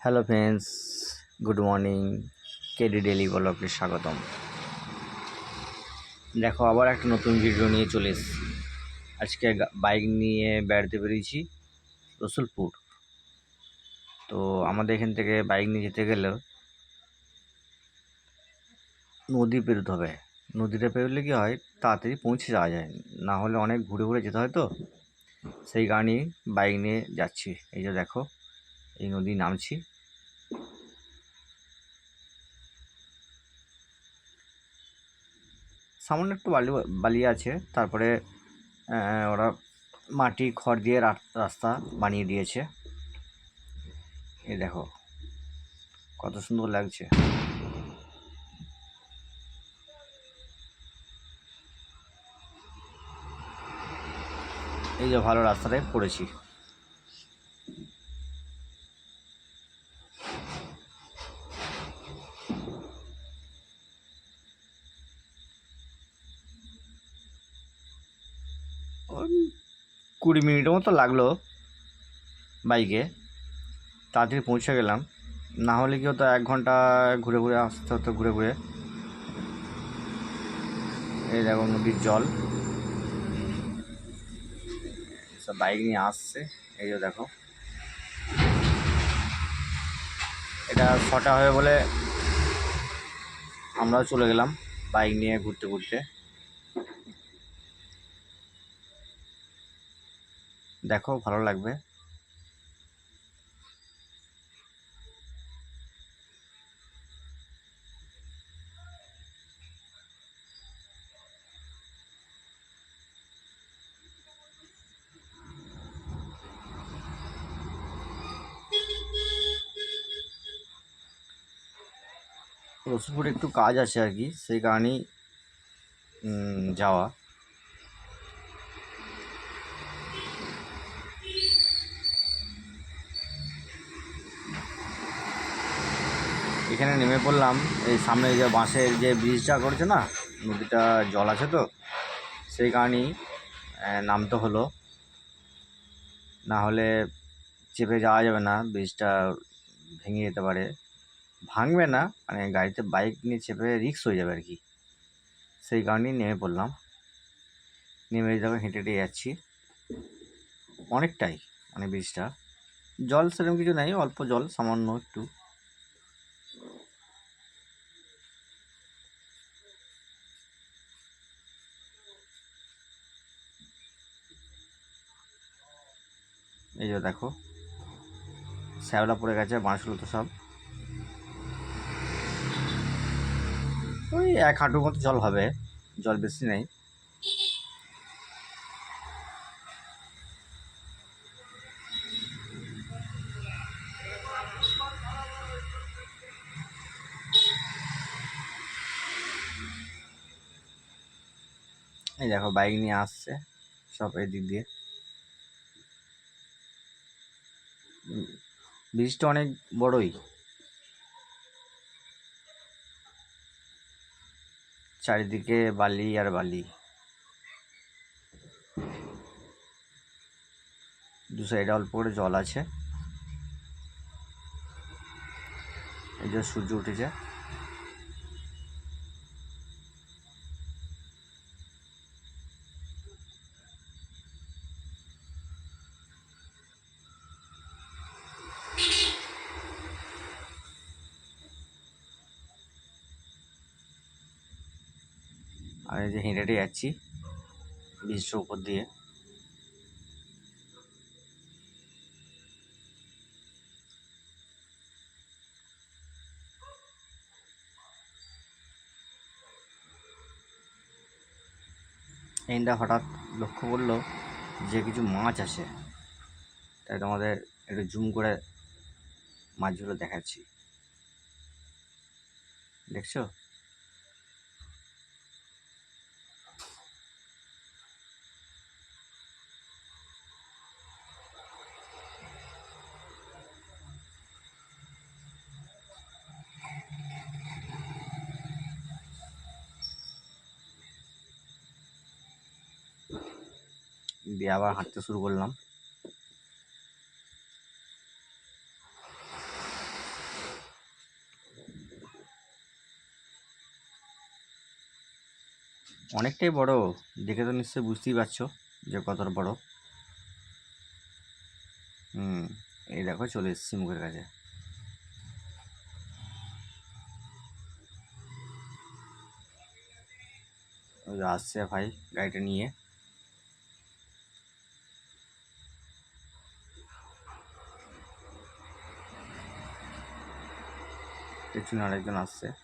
Hello friends, good morning. KD daily ব্লগে স্বাগতম। দেখো, আবার একটা নতুন ভিডিও নিয়ে চলে এসেছি। আজকে বাইক নিয়ে বেড়াতে বেরিয়েছি রসুলপুর। তো আমাদের এখান থেকে বাইক নিয়ে যেতে গেলেও নদী পেরোতে হবে। নদীটা পেরোলে কি হয়, তাড়াতাড়ি পৌঁছে যাওয়া যায়, না হলে অনেক ঘুরে ঘুরে যেতে হয়। তো সেই কারণেই বাইক নিয়ে যাচ্ছি। এই যে দেখো, এই নদী নামছি। সামান্য একটু বালি বালি আছে, তারপরে ওরা মাটি খড় দিয়ে রাস্তা বানিয়ে দিয়েছে। এই দেখো কত সুন্দর লাগছে। এই যে ভালো রাস্তাটায় পড়েছি। ওই 20 মিনিটের মতো লাগলো বাইকে, তাড়াতাড়ি পৌঁছে গেলাম। না হলে কি হতো, 1 ঘন্টা ঘুরে ঘুরে আসতে হতো, ঘুরে ঘুরে। এই দেখো নদীর জল, সব বাইক নিয়ে আসছে। এই যে দেখো, এটা 6টা হয়ে বলে আমরাও চলে গেলাম বাইক নিয়ে ঘুরতে ঘুরতে। দেখো ভালো লাগবে। রসুলপুরে একটু কাজ আছে আর কি, সেই কারণেই যাওয়া। এখানে নেমে পড়লাম। এই সামনে যে বাঁশের যে ব্রিজটা করেছে না, নদীটা জল আছে তো সেই কারণেই নামতে হলো, না হলে চেপে যাওয়া যাবে না। ব্রিজটা ভেঙে যেতে পারে, ভাঙবে না, মানে গাড়িতে বাইক নিয়ে চেপে রিস্ক হয়ে যাবে আর কি। সেই কারণেই নেমে পড়লাম। নেমে যাবে, হেঁটে হেঁটে যাচ্ছি অনেকটাই। মানে ব্রিজটা জল সেরকম কিছু নেই, অল্প জল, সামান্য একটু। এই যে দেখো, শ্যাওলা পড়ে গেছে, বাঁশগুলো তো সব ওই 1 হাঁটুর মতো জল হবে, জল বেশি নেই। এই দেখো বাইক নিয়ে আসছে সব এই দিক দিয়ে। ব্রিজটা অনেক বড়ই, চারিদিকে বালি আর বালি। দু সাইডে অল্প করে জল আছে। এই যে সূর্য উঠেছে। আর এই যে হেঁটে হেঁটে যাচ্ছি ব্রিজটার উপর দিয়ে। এইটা হঠাৎ লক্ষ্য করলো যে কিছু মাছ আছে, তাই তোমাদের একটু জুম করে মাছগুলো দেখাচ্ছি। দেখছো? দিয়ে আবার হাঁটতে শুরু করলাম। অনেকটাই বড়, দেখে তো নিশ্চয়ই বুঝতেই পারছো যে কতটা বড়। এই দেখো চলে এসেছি মুখের কাছে। ওই যে আসছে ভাই গাড়িটা নিয়ে। পেছনে আরেকজন আসছে।